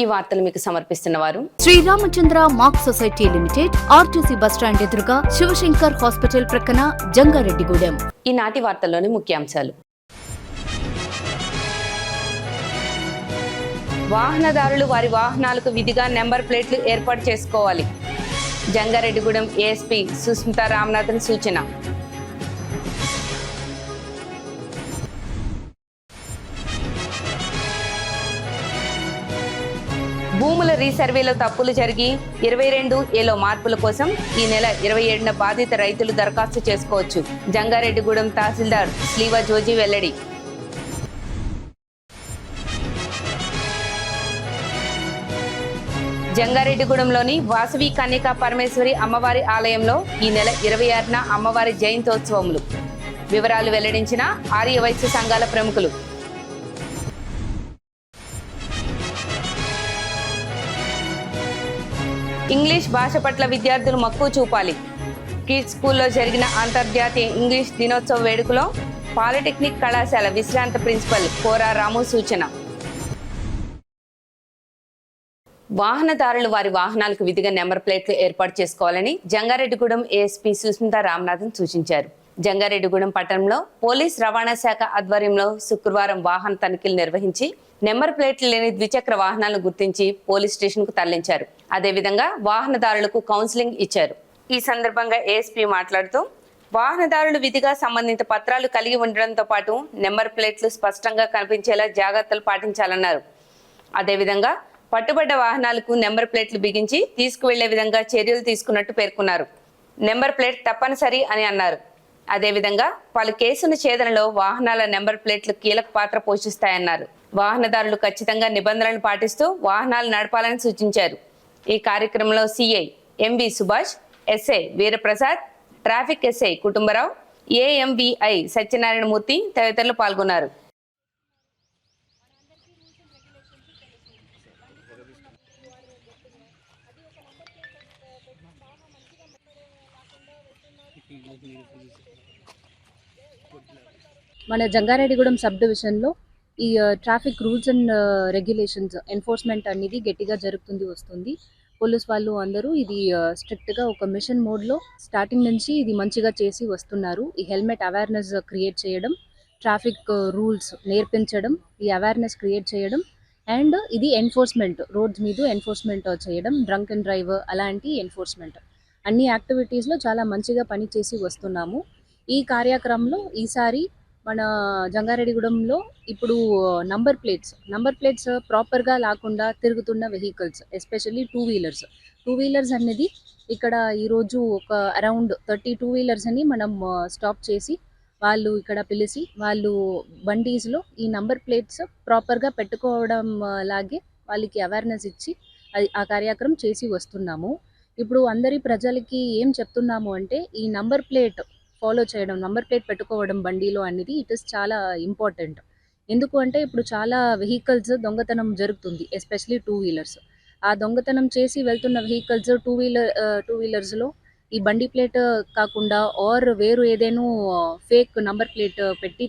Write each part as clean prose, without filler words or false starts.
ఈ వార్తలు మీకు సమర్పిస్తున్న వారు Sriramachandra mark society limited, RTC bus stand ఎదురుగా, శివశంకర్ హాస్పిటల్ ప్రక్కన, జంగారెడ్డిగూడెం. ఈనాటి వార్తల్లోని ముఖ్యాంశాలు. వాహనదారులు వారి వాహనాలకు విధిగా నెంబర్ ప్లేట్లు ఏర్పాటు చేసుకోవాలి. జంగారెడ్డిగూడెం ఏఎస్పీ సుస్మితా రామనాథన్ సూచన. భూముల రీసర్వేలో తప్పులు జరిగి 22A మార్పుల కోసం ఈ నెల 27న బాధిత రైతులు దరఖాస్తు చేసుకోవచ్చు. జంగారెడ్డిగూడెం తహసీల్దార్ శ్లీవ జోజీ వెల్లడి. జంగారెడ్డిగూడెంలోని వాసవి కన్యకా పరమేశ్వరి అమ్మవారి ఆలయంలో ఈ నెల 26న అమ్మవారి జయంతోత్సవములు. వివరాలు వెల్లడించిన ఆర్యవైశ్య సంఘాల ప్రముఖులు. ఇంగ్లీష్ భాష పట్ల విద్యార్థులు మక్కువ చూపాలి. కిడ్స్ స్కూల్లో జరిగిన అంతర్జాతీయ ఇంగ్లీష్ దినోత్సవ వేడుకలో పాలిటెక్నిక్ కళాశాల విశ్రాంత ప్రిన్సిపల్ కోరా రాము సూచన. వాహనదారులు వారి వాహనాలకు విధిగా నెంబర్ ప్లేట్లు ఏర్పాటు చేసుకోవాలని జంగారెడ్డిగూడెం ఏఎస్పీ సుస్మితా రామనాథన్ సూచించారు. జంగారెడ్డిగూడెం పట్టణంలో పోలీస్ రవాణా శాఖ ఆధ్వర్యంలో శుక్రవారం వాహన తనిఖీలు నిర్వహించి నెంబర్ ప్లేట్లు లేని ద్విచక్ర వాహనాలను గుర్తించి పోలీస్ స్టేషన్ కు తరలించారు. అదేవిధంగా వాహనదారులకు కౌన్సిలింగ్ ఇచ్చారు. ఈ సందర్భంగా ఏఎస్పీ మాట్లాడుతూ వాహనదారులు విధిగా సంబంధిత పత్రాలు కలిగి ఉండడంతో పాటు నెంబర్ ప్లేట్లు స్పష్టంగా కనిపించేలా జాగ్రత్తలు పాటించాలన్నారు. అదేవిధంగా పట్టుబడ్డ వాహనాలకు నెంబర్ ప్లేట్లు బిగించి తీసుకువెళ్లే విధంగా చర్యలు తీసుకున్నట్టు పేర్కొన్నారు. నెంబర్ ప్లేట్ తప్పనిసరి అని అన్నారు. అదేవిధంగా పలు కేసుల ఛేదనలో వాహనాల నెంబర్ ప్లేట్లు కీలక పాత్ర పోషిస్తాయన్నారు. వాహనదారులు ఖచ్చితంగా నిబంధనలను పాటిస్తూ వాహనాలు నడపాలని సూచించారు. ఈ కార్యక్రమంలో CI MV Subhash, SI Veeraprasad, traffic SI Kutumbarao, AMVI Satyanarayanamurthy తదితరులు పాల్గొన్నారు. మన జంగారెడ్డిగూడెం సబ్ డివిజన్లో ఈ traffic rules and regulations enforcement అనేది గట్టిగా జరుగుతుంది వస్తుంది. పోలీస్ వాళ్ళు అందరూ ఇది స్ట్రిక్ట్గా ఒక మిషన్ మోడ్లో స్టార్టింగ్ నుంచి ఇది మంచిగా చేసి వస్తున్నారు. ఈ హెల్మెట్ అవేర్నెస్ క్రియేట్ చేయడం, ట్రాఫిక్ రూల్స్ నేర్పించడం, ఈ అవేర్నెస్ క్రియేట్ చేయడం అండ్ ఇది ఎన్ఫోర్స్మెంట్, రోడ్స్ మీద ఎన్ఫోర్స్మెంట్ చేయడం, డ్రంక్ అండ్ డ్రైవ్ అలాంటి ఎన్ఫోర్స్మెంట్ అన్ని యాక్టివిటీస్లో చాలా మంచిగా పని చేసి వస్తున్నాము. ఈ కార్యక్రమంలో ఈసారి మన జంగారెడ్డిగూడెంలో ఇప్పుడు నంబర్ ప్లేట్స్ ప్రాపర్గా లేకుండా తిరుగుతున్న వెహికల్స్, ఎస్పెషల్లీ టూ వీలర్స్ అనేది ఇక్కడ ఈరోజు ఒక అరౌండ్ 30 టూ వీలర్స్ అని మనం స్టాప్ చేసి వాళ్ళు ఇక్కడ పిలిచి వాళ్ళు బండీస్లో ఈ నంబర్ ప్లేట్స్ ప్రాపర్గా పెట్టుకోవడం లాగే వాళ్ళకి అవేర్నెస్ ఇచ్చి ఆ కార్యక్రమం చేసి వస్తున్నాము. ఇప్పుడు అందరి ప్రజలకి ఏం చెప్తున్నాము అంటే ఈ నంబర్ ప్లేట్ ఫాలో చేయడం, నంబర్ ప్లేట్ పెట్టుకోవడం బండిలో అనేది ఇట్ ఇస్ చాలా ఇంపార్టెంట్. ఎందుకు అంటే ఇప్పుడు చాలా వెహికల్స్ దొంగతనం జరుగుతుంది, ఎస్పెషలీ టూ వీలర్స్. ఆ దొంగతనం చేసి వెళ్తున్న వెహికల్స్ టూ వీలర్స్లో ఈ బండి ప్లేట్ కాకుండా ఆర్ వేరు ఏదైనా ఫేక్ నంబర్ ప్లేట్ పెట్టి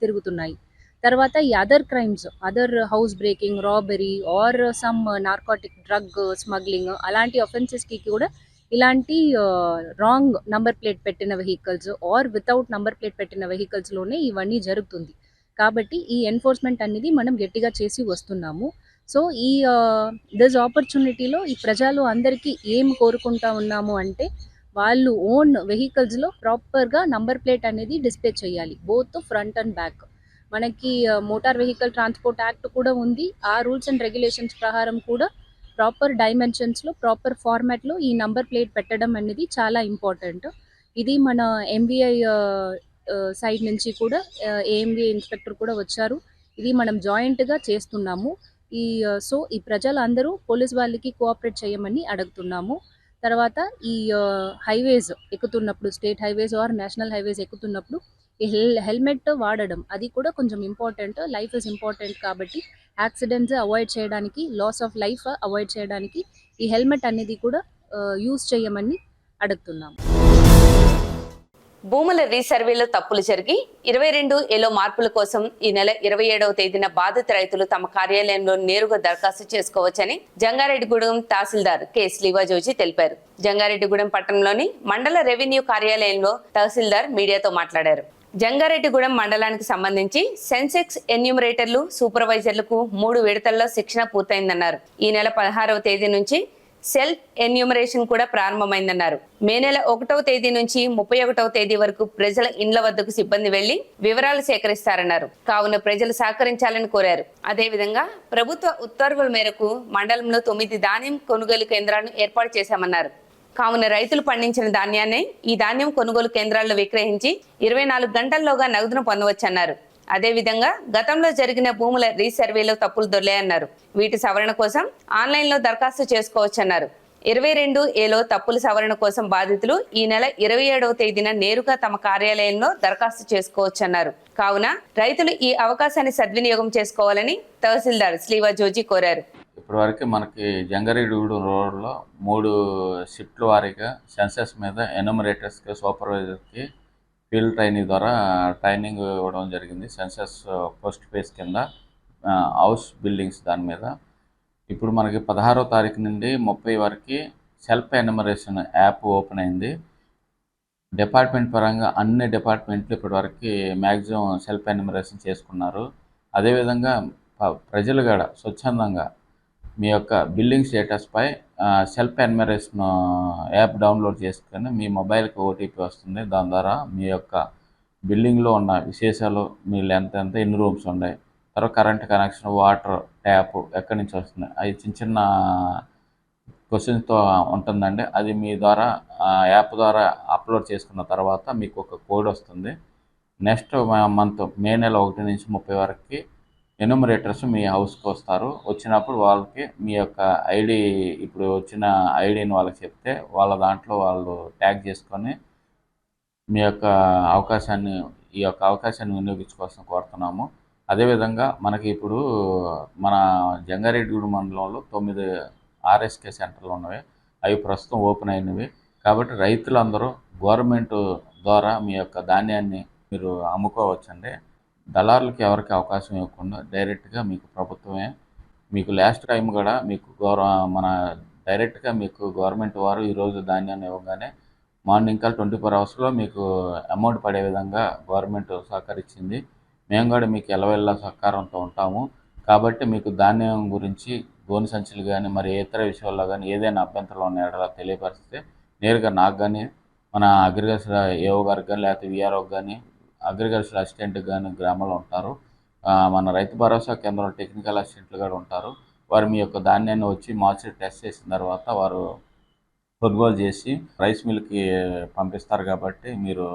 తిరుగుతున్నాయి. తర్వాత ఈ other crimes, other house breaking, robbery or some narcotic drug smuggling అలాంటి అఫెన్సెస్కి కూడా ఇలాంటి రాంగ్ నంబర్ ప్లేట్ పెట్టిన vehicles or without number plate పెట్టిన వెహికల్స్లోనే ఇవన్నీ జరుగుతుంది. కాబట్టి ఈ ఎన్ఫోర్స్మెంట్ అనేది మనం గట్టిగా చేసి వస్తున్నాము. సో ఈ దిస్ ఆపర్చునిటీలో ఈ ప్రజలు అందరికీ ఏం కోరుకుంటా ఉన్నాము అంటే వాళ్ళు ఓన్ వెహికల్స్లో ప్రాపర్గా నంబర్ ప్లేట్ అనేది డిస్ప్లే చేయాలి, బోత్ ఫ్రంట్ అండ్ బ్యాక్. మనకి మోటార్ వెహికల్ ట్రాన్స్పోర్ట్ యాక్ట్ కూడా ఉంది. ఆ రూల్స్ అండ్ రెగ్యులేషన్స్ ప్రకారం కూడా ప్రాపర్ డైమెన్షన్స్లో, ప్రాపర్ ఫార్మాట్లో ఈ నంబర్ ప్లేట్ పెట్టడం అనేది చాలా ఇంపార్టెంట్. ఇది మన ఎంబీఐ సైడ్ నుంచి కూడా ఏఎంబీఐ ఇన్స్పెక్టర్ కూడా వచ్చారు. ఇది మనం జాయింట్గా చేస్తున్నాము. సో ఈ ప్రజలు అందరూ పోలీస్ వాళ్ళకి కోఆపరేట్ చేయమని అడుగుతున్నాము. తర్వాత ఈ హైవేస్ ఎక్కుతున్నప్పుడు, state highways or national highways ఎక్కుతున్నప్పుడు ఈ హెల్మెట్ వాడడం అది కూడా కొంచెం ఇంపార్టెంట్. లైఫ్ ఇస్ ఇంపార్టెంట్ కాబట్టి యాక్సిడెంట్స్ అవాయిడ్ చేయడానికి, లాస్ ఆఫ్ లైఫ్ అవాయిడ్ చేయడానికి ఈ హెల్మెట్ అనేది కూడా యూజ్ చేయమని అడుగుతున్నాము. భూముల రీసర్వేలో తప్పులు జరిగి 22A మార్పుల కోసం ఈ నెల 27వ తేదీన బాధిత రైతులు తమ కార్యాలయంలో నేరుగా దరఖాస్తు చేసుకోవచ్చని జంగారెడ్డిగూడెం తహసీల్దార్ కె శ్రీవాజోజీ తెలిపారు. జంగారెడ్డిగూడెం పట్టణంలోని మండల రెవెన్యూ కార్యాలయంలో తహసీల్దార్ మీడియాతో మాట్లాడారు. జంగారెడ్డిగూడెం మండలానికి సంబంధించి సెన్సెక్స్ ఎన్యూమరేటర్లు, సూపర్వైజర్లకు 3 విడతల్లో శిక్షణ పూర్తయిందన్నారు. ఈ నెల 16వ తేదీ నుంచి సెల్ఫ్ ఎన్యూమరేషన్ కూడా ప్రారంభమైందన్నారు. మే నెల 1వ తేదీ నుంచి 31వ తేదీ వరకు ప్రజల ఇండ్ల వద్దకు సిబ్బంది వెళ్లి వివరాలు సేకరిస్తారన్నారు. కావున ప్రజలు సహకరించాలని కోరారు. అదేవిధంగా ప్రభుత్వ ఉత్తర్వుల మేరకు మండలంలో 9 ధాన్యం కొనుగోలు కేంద్రాలను ఏర్పాటు చేశామన్నారు. కావున రైతులు పండించిన ధాన్యాన్ని ఈ ధాన్యం కొనుగోలు కేంద్రాల్లో విక్రయించి 24 గంటల్లోగా నగదును పొందవచ్చన్నారు. అదేవిధంగా గతంలో జరిగిన భూముల రీసర్వేలో తప్పులు దొర్లాయన్నారు. వీటి సవరణ కోసం ఆన్లైన్లో దరఖాస్తు చేసుకోవచ్చన్నారు. 22A తప్పుల సవరణ కోసం బాధితులు ఈ నెల 27వ తేదీన నేరుగా తమ కార్యాలయంలో దరఖాస్తు చేసుకోవచ్చన్నారు. కావున రైతులు ఈ అవకాశాన్ని సద్వినియోగం చేసుకోవాలని తహసీల్దార్ శ్రీవాజోజీ కోరారు. ఇప్పటి వరకు మనకి జంగారెడ్డిగూడెం రోడ్లో 3 షిఫ్ట్ల వారీగా సెన్సెస్ మీద ఎన్యూమరేటర్స్కి, సూపర్వైజర్కి ఫీల్డ్ ట్రైనింగ్ ద్వారా ట్రైనింగ్ ఇవ్వడం జరిగింది. సెన్సెస్ ఫస్ట్ ఫేజ్ కింద హౌస్ బిల్డింగ్స్ దాని మీద. ఇప్పుడు మనకి 16వ తారీఖు నుండి 30 వరకు సెల్ఫ్ ఎన్యూమరేషన్ యాప్ ఓపెన్ అయింది. డిపార్ట్మెంట్ పరంగా అన్ని డిపార్ట్మెంట్లు ఇప్పటి వరకు మ్యాక్సిమం సెల్ఫ్ ఎన్యూమరేషన్ చేసుకున్నారు. అదేవిధంగా ప్రజలు కూడా స్వచ్ఛందంగా మీ యొక్క బిల్లింగ్ స్టేటస్పై సెల్ఫ్ ఎన్యూమరేషన్ యాప్ డౌన్లోడ్ చేసుకొని మీ మొబైల్కి ఓటీపీ వస్తుంది. దాని ద్వారా మీ యొక్క బిల్డింగ్లో ఉన్న విశేషాలు, మీ లెంత్ ఎంత, ఎన్ని రూమ్స్ ఉన్నాయి, తర్వాత కరెంట్ కనెక్షన్, వాటర్ ట్యాప్ ఎక్కడి నుంచి వస్తుంది, అవి చిన్న క్వశ్చన్స్తో ఉంటుందండి. అది మీ ద్వారా యాప్ ద్వారా అప్లోడ్ చేసుకున్న తర్వాత మీకు ఒక కోడ్ వస్తుంది. నెక్స్ట్ మంత్ మే నెల 1 నుంచి 30 వరకు ఎన్యూమరేటర్స్ మీ హౌస్కి వస్తారు. వచ్చినప్పుడు వాళ్ళకి మీ యొక్క ఐడి, ఇప్పుడు వచ్చిన ఐడిని వాళ్ళకి చెప్తే వాళ్ళ దాంట్లో వాళ్ళు ట్యాగ్ చేసుకొని మీ యొక్క ఈ యొక్క అవకాశాన్ని వినియోగించుకోవాల్సిన కోరుతున్నాము. అదేవిధంగా మనకి ఇప్పుడు మన జంగారెడ్డిగూడెం మండలంలో 9 ఆర్ఎస్కే సెంటర్లు ఉన్నవి. అవి ప్రస్తుతం ఓపెన్ అయినవి. కాబట్టి రైతులందరూ గవర్నమెంట్ ద్వారా మీ యొక్క ధాన్యాన్ని మీరు అమ్ముకోవచ్చండి. దళారులకి ఎవరికి అవకాశం ఇవ్వకుండా డైరెక్ట్గా మీకు ప్రభుత్వమే, మీకు లాస్ట్ టైం కూడా మీకు డైరెక్ట్గా మీకు గవర్నమెంట్ వారు ఈరోజు ధాన్యాన్ని ఇవ్వగానే మార్నింగ్ కల్ 24 అవర్స్లో మీకు అమౌంట్ పడే విధంగా గవర్నమెంట్ సహకరించింది. మేము కూడా మీకు ఎల్లవెల్లా సహకారంతో ఉంటాము. కాబట్టి మీకు ధాన్యం గురించి గోను సంచులు కానీ మరి ఇతర విషయాల్లో కానీ ఏదైనా అభ్యంతరాలు ఉన్నాయో తెలియపరిస్తే నేరుగా నాకు కానీ, మన అగ్రికల్చర్ ఏఓ గారికి కానీ, లేకపోతే విఆర్ఓకి కానీ, అగ్రికల్చర్ అసిస్టెంట్ కానీ గ్రామంలో ఉంటారు. మన రైతు భరోసా కేంద్రంలో టెక్నికల్ అసిస్టెంట్లు కూడా ఉంటారు. వారు మీ యొక్క ధాన్యాన్ని వచ్చి మార్కెట్ టెస్ట్ చేసిన తర్వాత వారు కొనుగోలు చేసి రైస్ మిల్కి పంపిస్తారు. కాబట్టి మీరు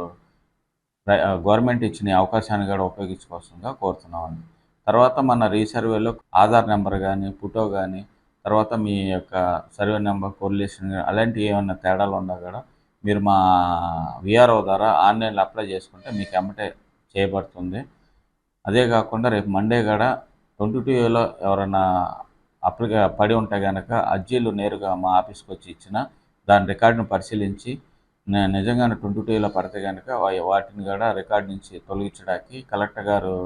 గవర్నమెంట్ ఇచ్చిన అవకాశాన్ని కూడా ఉపయోగించుకోవాల్సిందిగా కోరుతున్నామండి. తర్వాత మన రీసర్వేలో ఆధార్ నెంబర్ కానీ, ఫోటో కానీ, తర్వాత మీ యొక్క సర్వే నెంబర్, కొరిలేషన్ అలాంటివి ఏమైనా తేడాలు ఉన్నా కూడా మీరు మా విఆర్ఓ ద్వారా ఆన్లైన్లో అప్లై చేసుకుంటే మీకు ఎమ్మటే చేయబడుతుంది. అదే కాకుండా రేపు మండే కూడా 22Aలో ఎవరైనా పడి ఉంటే కనుక అర్జీలు నేరుగా మా ఆఫీస్కి వచ్చి ఇచ్చిన దాని రికార్డును పరిశీలించి నిజంగానే 22Aలో పడితే కనుక వాటిని కూడా రికార్డు నుంచి తొలగించడానికి కలెక్టర్ గారు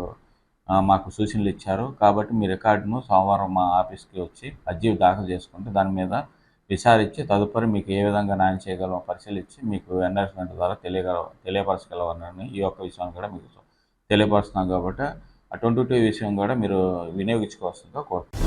మాకు సూచనలు ఇచ్చారు. కాబట్టి మీ రికార్డును సోమవారం మా ఆఫీస్కి వచ్చి అర్జీ దాఖలు చేసుకుంటే దాని మీద విచారించి తదుపరి మీకు ఏ విధంగా న్యాయం చేయగలమో పరిశీలించి మీకు ఎన్ఫోర్స్మెంట్ ద్వారా తెలియపరచగలవని ఈ యొక్క విషయాన్ని కూడా మీకు తెలియపరుస్తున్నాం. కాబట్టి ఆ 22 విషయం కూడా మీరు వినియోగించుకోవాల్సిందిగా కోరుతున్నాం.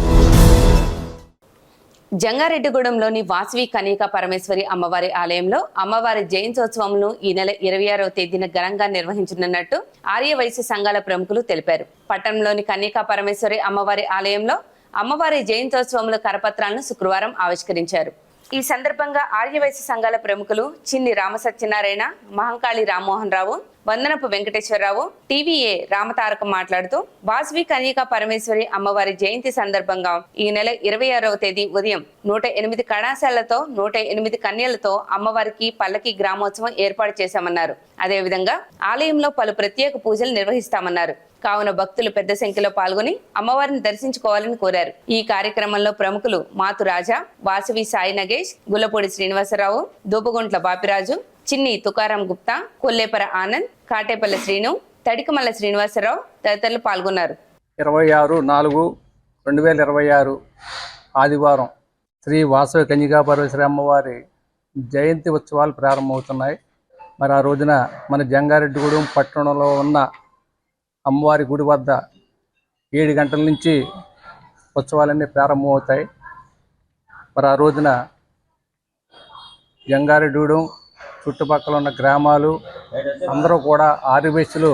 జంగారెడ్డిగూడెంలోని వాసవి కన్యకా పరమేశ్వరి అమ్మవారి ఆలయంలో అమ్మవారి జయంత్యోత్సవంను ఈ నెల 26వ తేదీన ఘనంగా నిర్వహించనున్నట్టు ఆర్యవైశ్య సంఘాల ప్రముఖులు తెలిపారు. పట్టణంలోని కన్యకా పరమేశ్వరి అమ్మవారి ఆలయంలో అమ్మవారి జయంత్యోత్సవంలో కరపత్రాలను శుక్రవారం ఆవిష్కరించారు. ఈ సందర్భంగా ఆర్యవైశ్య సంఘాల ప్రముఖులు చిన్ని రామసత్యనారాయణ, మహంకాళి రామ్మోహన్ రావు, వందనపు వెంకటేశ్వరరావు, టీవీఏ రామతారకం మాట్లాడుతూ వాసవి కన్యకా పరమేశ్వరి అమ్మవారి జయంతి సందర్భంగా ఈ నెల 26వ తేదీ ఉదయం 108 కళాశాలతో 108 కన్యలతో అమ్మవారికి పల్లకి గ్రామోత్సవం ఏర్పాటు చేశామన్నారు. అదేవిధంగా ఆలయంలో పలు ప్రత్యేక పూజలు నిర్వహిస్తామన్నారు. కావున భక్తులు పెద్ద సంఖ్యలో పాల్గొని అమ్మవారిని దర్శించుకోవాలని కోరారు. ఈ కార్యక్రమంలో ప్రముఖులు మాతు రాజా, వాసవి సాయి నగేష్, గుల్లపూడి శ్రీనివాసరావు, దూపగుంట్ల బాపిరాజు, చిన్ని తుకారాం గుప్తా, కొల్లేపర ఆనంద్, కాటేపల్లి శ్రీను, తడికమల్ల శ్రీనివాసరావు తదితరులు పాల్గొన్నారు. 26/4/2026 ఆదివారం శ్రీ వాసవి కన్యకా పరమేశ్వరి అమ్మవారి జయంతి ఉత్సవాలు ప్రారంభమవుతున్నాయి. మరి ఆ రోజున మన జంగారెడ్డిగూడెం పట్టణంలో ఉన్న అమ్మవారి గుడి వద్ద 7 గంటల నుంచి ఉత్సవాలన్నీ ప్రారంభమవుతాయి. మరి ఆ రోజున జంగారెడ్డిగూడెం చుట్టుపక్కల ఉన్న గ్రామాలు అందరూ కూడా ఆర్యవైశ్యులు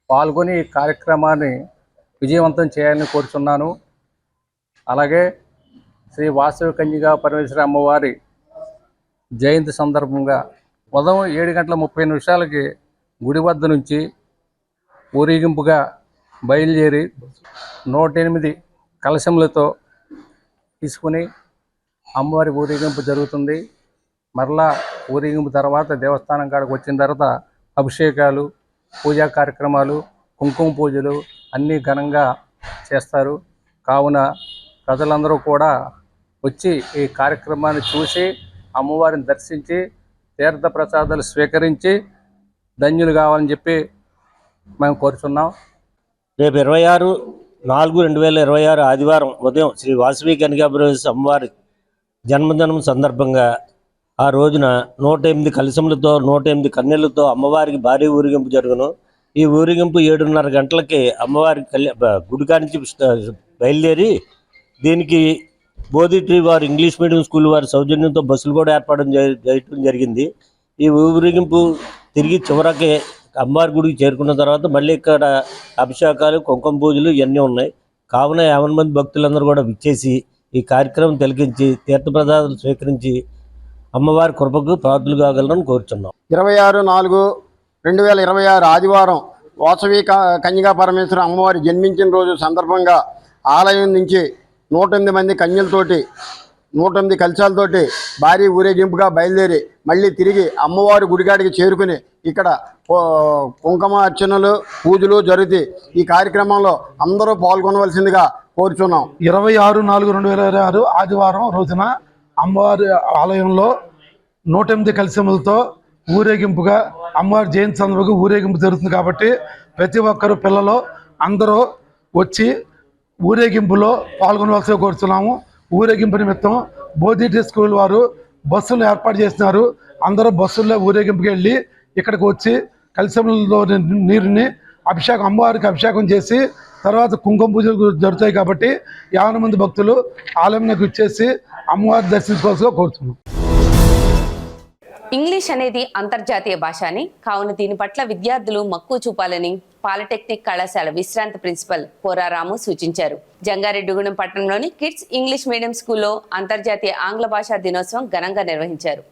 పాల్గొని ఈ కార్యక్రమాన్ని విజయవంతం చేయాలని కోరుచున్నాను. అలాగే శ్రీ వాసవి కన్యకా పరమేశ్వరి అమ్మవారి జయంతి సందర్భంగా ఉదయం 7:30 గుడి వద్ద నుంచి ఊరేగింపుగా బయలుదేరి 108 కలశములతో తీసుకుని అమ్మవారి ఊరేగింపు జరుగుతుంది. మరలా ఊరేగింపు తర్వాత దేవస్థానం కాడికి వచ్చిన తర్వాత అభిషేకాలు, పూజా కార్యక్రమాలు, కుంకుమ పూజలు అన్నీ ఘనంగా చేస్తారు. కావున ప్రజలందరూ కూడా వచ్చి ఈ కార్యక్రమాన్ని చూసి అమ్మవారిని దర్శించి తీర్థ ప్రసాదాలు స్వీకరించి ధన్యులు కావాలని చెప్పి మేము కోరుచున్నాం. రేపు 26/4/2026 ఆదివారం ఉదయం శ్రీ వాసవి కన్యకా పరమేశ్వరి అమ్మవారి జన్మదినం సందర్భంగా ఆ రోజున 108 కలశములతో 108 కన్యలతో అమ్మవారికి భారీ ఊరేగింపు జరుగును. ఈ ఊరేగింపు 7:30 గంటలకి అమ్మవారి గుడికా నుంచి బయలుదేరి దీనికి బోధిట్రీ వారు ఇంగ్లీష్ మీడియం స్కూల్ వారి సౌజన్యంతో బస్సులు కూడా ఏర్పాటు చేయడం జరిగింది. ఈ ఊరేగింపు తిరిగి చివరికి అమ్మవారి గుడికి చేరుకున్న తర్వాత మళ్ళీ ఇక్కడ అభిషేకాలు, కుంకుమ పూజలు ఇవన్నీ ఉన్నాయి. కావున 50 మంది భక్తులందరూ కూడా విచ్చేసి ఈ కార్యక్రమం తిలకించి తీర్థప్రసాదాలు స్వీకరించి అమ్మవారి కృపకు పాత్రులు కాగలరని కోరుచున్నాం. 26/4/2026 ఆదివారం వాసవి కన్యకా పరమేశ్వరి అమ్మవారి జన్మించిన రోజు సందర్భంగా ఆలయం నుంచి 108 మంది కన్యలతోటి 108 కలశాలతోటి భారీ ఊరేగింపుగా బయలుదేరి మళ్ళీ తిరిగి అమ్మవారి గుడికాడికి చేరుకుని ఇక్కడ కుంకుమ అర్చనలు, పూజలు జరుగుతాయి. ఈ కార్యక్రమంలో అందరూ పాల్గొనవలసిందిగా కోరుచున్నాం. 26/4/2026 ఆదివారం రోజున అమ్మవారి ఆలయంలో 108 కలశములతో ఊరేగింపుగా అమ్మవారి జయంతి సందర్భంగా ఊరేగింపు జరుగుతుంది. కాబట్టి ప్రతి ఒక్కరు పిల్లలు అందరూ వచ్చి ఊరేగింపులో పాల్గొనవలసిగా కోరుతున్నాము. ఊరేగింపు నిమిత్తం బోధిట్రీ స్కూల్ వారు బస్సులు ఏర్పాటు చేస్తున్నారు. అందరూ బస్సుల్లో ఊరేగింపుకి వెళ్ళి ఇక్కడికి వచ్చి కలశంలో నీరుని అమ్మవారికి అభిషేకం చేసి తర్వాత కుంకుమ పూజలు జరుగుతాయి. కాబట్టి 50 మంది భక్తులు ఆలయంలోకి వచ్చేసి అమ్మవారిని దర్శించుకోవాల్సిగా కోరుతున్నాం. ఇంగ్లీష్ అనేది అంతర్జాతీయ భాష అని, కావున దీని పట్ల విద్యార్థులు మక్కువ చూపాలని పాలిటెక్నిక్ కళాశాల విశ్రాంత ప్రిన్సిపల్ కోరారాము సూచించారు. జంగారెడ్డిగూడెం పట్టణంలోని కిడ్స్ ఇంగ్లీష్ మీడియం స్కూల్లో అంతర్జాతీయ ఆంగ్ల భాషా దినోత్సవం ఘనంగా నిర్వహించారు.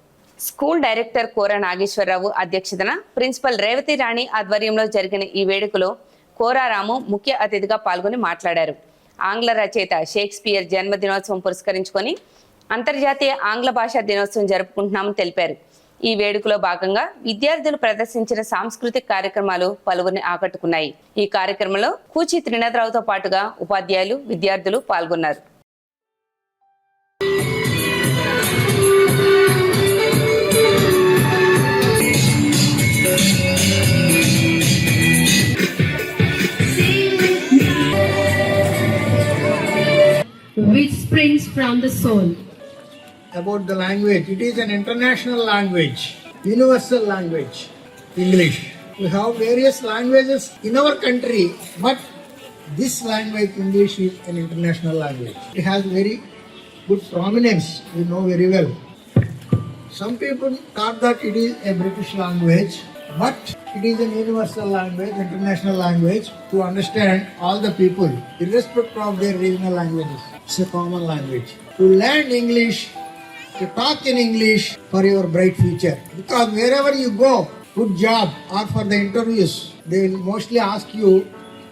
స్కూల్ డైరెక్టర్ కోర నాగేశ్వరరావు అధ్యక్షతన ప్రిన్సిపల్ రేవతి రాణి ఆధ్వర్యంలో జరిగిన ఈ వేడుకలో కోరారాము ముఖ్య అతిథిగా పాల్గొని మాట్లాడారు. ఆంగ్ల రచయిత షేక్స్పియర్ జన్మదినోత్సవం పురస్కరించుకొని అంతర్జాతీయ ఆంగ్ల భాషా దినోత్సవం జరుపుకుంటున్నామని తెలిపారు. ఈ వేడుకలో భాగంగా విద్యార్థులు ప్రదర్శించిన సాంస్కృతిక కార్యక్రమాలు పలువురిని ఆకట్టుకున్నాయి. ఈ కార్యక్రమంలో కూచి త్రినాథరావుతో పాటుగా ఉపాధ్యాయులు, విద్యార్థులు పాల్గొన్నారు. Which springs from the soul. About the language, it is an international language, universal language, English. We have various languages in our country, but this language, English, is an international language. It has very good prominence, we know very well. Some people thought that it is a British language, but it is an universal language, international language to understand all the people, irrespective of their regional languages. It's a common language. To learn English, to talk in English for your bright future. Because wherever you go, good job or for the interviews, they will mostly ask you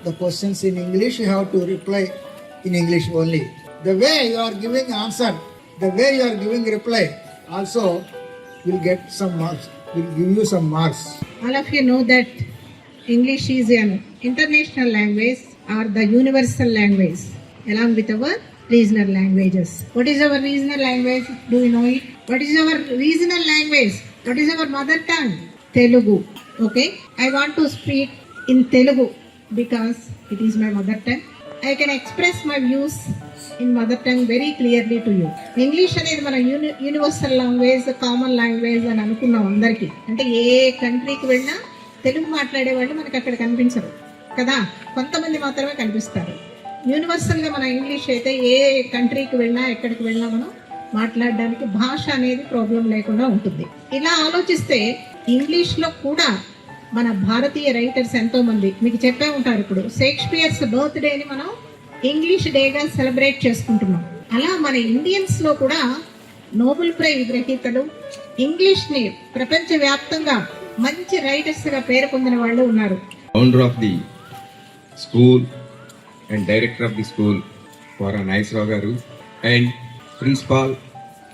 the questions in English. You have to reply in English only. The way you are giving answer, the way you are giving reply, also will get some marks, will give you some marks. All of you know that English is an international language or the universal language along with our regional languages. What is our regional language? Do you know it? What is our regional language? What is our mother tongue? Telugu. Okay, I want to speak in Telugu because it is my mother tongue. I can express my views in mother tongue very clearly to you. English అనేది మన universal language, common language అని అనుకున్నాం అందరికీ. అంటే ఏ కంట్రీకి వెళ్ళినా తెలుగు మాట్లాడే వాళ్ళు మనకి అక్కడ కనిపించరు కదా, కొంతమంది మాత్రమే కనిపిస్తారు. యూనివర్సల్గా మన ఇంగ్లీష్ అయితే ఏ కంట్రీకి వెళ్ళినా ఎక్కడికి వెళ్ళినా మనం మాట్లాడడానికి భాష అనేది ప్రాబ్లం లేకుండా ఉంటుంది. ఇలా ఆలోచిస్తే ఇంగ్లీష్లో కూడా మన భారతీయ రైటర్స్ ఎంతో మంది మీకు చెప్పే ఉంటారు. ఇప్పుడు షేక్స్పియర్స్ బర్త్డేని మనం ఇంగ్లీష్ డేగా సెలబ్రేట్ చేసుకుంటున్నాం. అలా మన ఇండియన్స్లో కూడా నోబెల్ ప్రైజ్ గ్రహీతలు, ఇంగ్లీష్ని ప్రపంచవ్యాప్తంగా మంచి రైటర్స్గా పేరు పొందిన వాళ్ళు ఉన్నారు. Founder of the school and director of the school, Vara Nageswara garu, and principal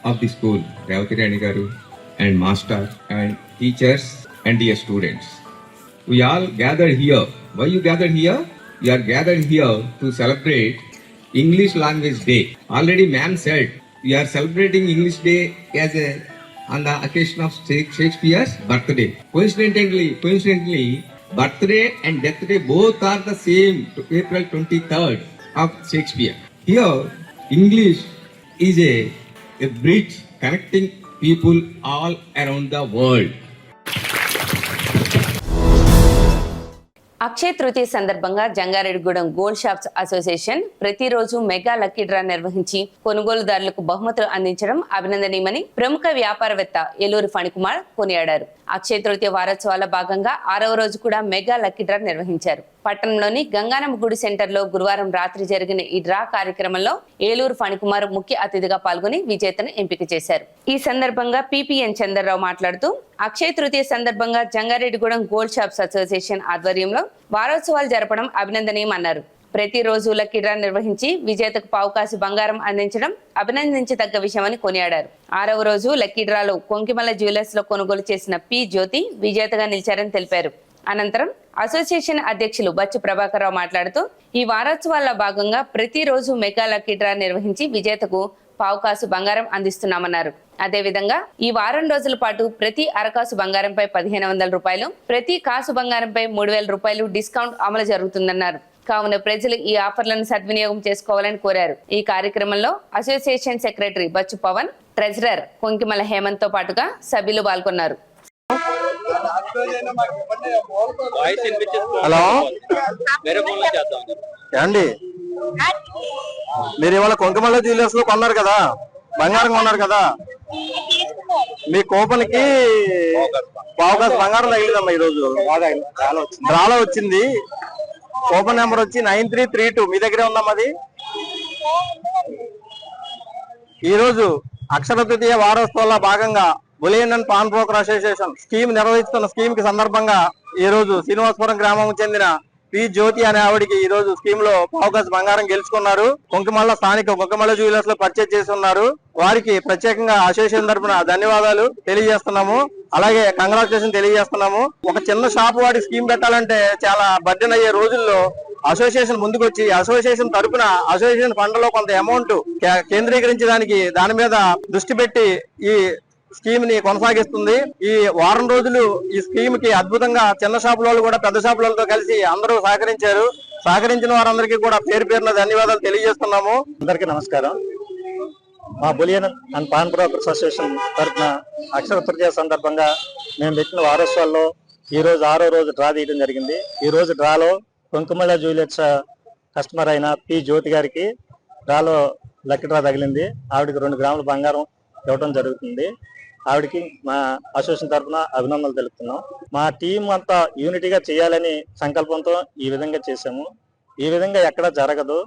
of the school, Revati Rani garu, and master and teachers and dear students. We all gathered here. Why you gathered here? We are gathered here to celebrate English Language Day. Already ma'am said we are celebrating English Day as on the occasion of Shakespeare's birthday. Coincidentally, birthday and death day both are the same, April 23rd of Shakespeare. Here, English is a bridge connecting people all around the world. Akshaya Tritiya సందర్భంగా Jangareddygudem gold shops association ప్రతిరోజు mega lucky draw నిర్వహించి కొనుగోలుదారులకు బహుమతులు అందించడం అభినందనీయమని ప్రముఖ వ్యాపారవేత్త ఏలూరు ఫణికుమార్ కొనియాడారు. అక్షయ తృతీయ వారోత్సవాల భాగంగా 6వ రోజు కూడా మెగా లక్కీ డ్రా నిర్వహించారు. పట్టణంలోని గంగానమ్మ గుడి సెంటర్ లో గురువారం రాత్రి జరిగిన ఈ డ్రా కార్యక్రమంలో ఏలూరు ఫణికుమార్ ముఖ్య అతిథిగా పాల్గొని విజేతను ఎంపిక చేశారు. ఈ సందర్భంగా పిపిఎన్ చంద్రరావు మాట్లాడుతూ అక్షయ తృతీయ సందర్భంగా జంగారెడ్డిగూడెం గోల్డ్ షాప్స్ అసోసియేషన్ ఆధ్వర్యంలో వారోత్సవాలు జరపడం అభినందనీయమన్నారు. ప్రతిరోజు లక్కీ డ్రా నిర్వహించి విజేతకు పావుకాసి బంగారం అందించడం అభినందించదగ్గ విషయమని కొనియాడారు. 6వ రోజు లక్కీ డ్రాలో కొంకిమల్ల జ్యువెలర్స్ లో కొనుగోలు చేసిన పి జ్యోతి విజేతగా నిలిచారని తెలిపారు. అనంతరం అసోసియేషన్ అధ్యక్షులు బచ్చు ప్రభాకర్ రావు మాట్లాడుతూ ఈ వారోత్సవాల్లో భాగంగా ప్రతిరోజు మెగా లక్కీ డ్రా నిర్వహించి విజేతకు పావుకాసు బంగారం అందిస్తున్నామన్నారు. అదేవిధంగా ఈ వారం రోజుల పాటు ప్రతి అరకాసు బంగారంపై 1500 రూపాయలు, ప్రతి కాసు బంగారంపై 3000 రూపాయలు డిస్కౌంట్ అమలు జరుగుతుందన్నారు. కావున ప్రజలు ఈ ఆఫర్లను సద్వినియోగం చేసుకోవాలని కోరారు. ఈ కార్యక్రమంలో association secretary Bachchu Pavan, treasurer Konkimala Hemanth తో పాటుగా సభ్యులు పాల్గొన్నారు. హలో అండి, మీరు ఇవాళ కొంకమల్ల జ్యువెలర్స్ లో కొన్నారు కదా, బంగారం కొన్నారు కదా, మీ కూపన్ కి పావుకాసు బంగారం తగిలిదమ్మా. ఈ రోజు డ్రాలో వచ్చింది. కూపన్ నెంబర్ వచ్చి 9332. మీ దగ్గరే ఉందమ్మా అది. ఈ రోజు అక్షర తృతీయ వారోత్సవాల భాగంగా bullion and pawn broker association scheme నిర్వహిస్తున్న స్కీమ్ కి సందర్భంగా ఈ రోజు శ్రీనివాసపురం గ్రామం చెందిన పి జ్యోతి అనే ఆవిడికి ఈ రోజు స్కీమ్ లో పావుకాసు బంగారం గెలుచుకున్నారు. కొంకమల్ల స్థానిక కొంకమల్ల జ్యువెలర్స్ లో పర్చేజ్ చేసి ఉన్నారు. వారికి ప్రత్యేకంగా అసోసియేషన్ తరఫున ధన్యవాదాలు తెలియజేస్తున్నాము. అలాగే కంగ్రాచులేషన్ తెలియజేస్తున్నాము. ఒక చిన్న షాప్ వాడికి స్కీమ్ పెట్టాలంటే చాలా బర్డెన్ అయ్యే రోజుల్లో అసోసియేషన్ ముందుకొచ్చి అసోసియేషన్ తరఫున అసోసియేషన్ ఫండ్ లో కొంత అమౌంట్ కేంద్రీకరించడానికి దాని మీద దృష్టి పెట్టి ఈ స్కీమ్ ని కొనసాగిస్తుంది. ఈ వారం రోజులు ఈ స్కీమ్ కి అద్భుతంగా చిన్న షాపుల వాళ్ళు కూడా పెద్ద షాపులతో కలిసి అందరూ సహకరించారు. సహకరించిన వారందరికీ కూడా పేరు పేరున ధన్యవాదాలు తెలియజేస్తున్నాము. అందరికీ నమస్కారం. మా bullion and pawn brokers association తరఫున అక్షర తృతీయ సందర్భంగా మేము పెట్టిన వారోత్సవాల్లో ఈ రోజు 6వ రోజు డ్రా తీయడం జరిగింది. ఈ రోజు డ్రాలో కొంకమల్ల జ్యువెలర్స్ కస్టమర్ అయిన పి జ్యోతి గారికి డ్రాలో లక్కీ డ్రా తగిలింది. ఆవిడకి 2 గ్రాముల బంగారం ఇవ్వడం జరుగుతుంది. ఆవిడకి మా అసోసియేషన్ తరఫున అభినందనలు తెలుపుతున్నాం. మా టీం అంతా యూనిటీగా చేయాలని సంకల్పంతో ఈ విధంగా చేశాము. ఈ విధంగా ఎక్కడ జరగదు.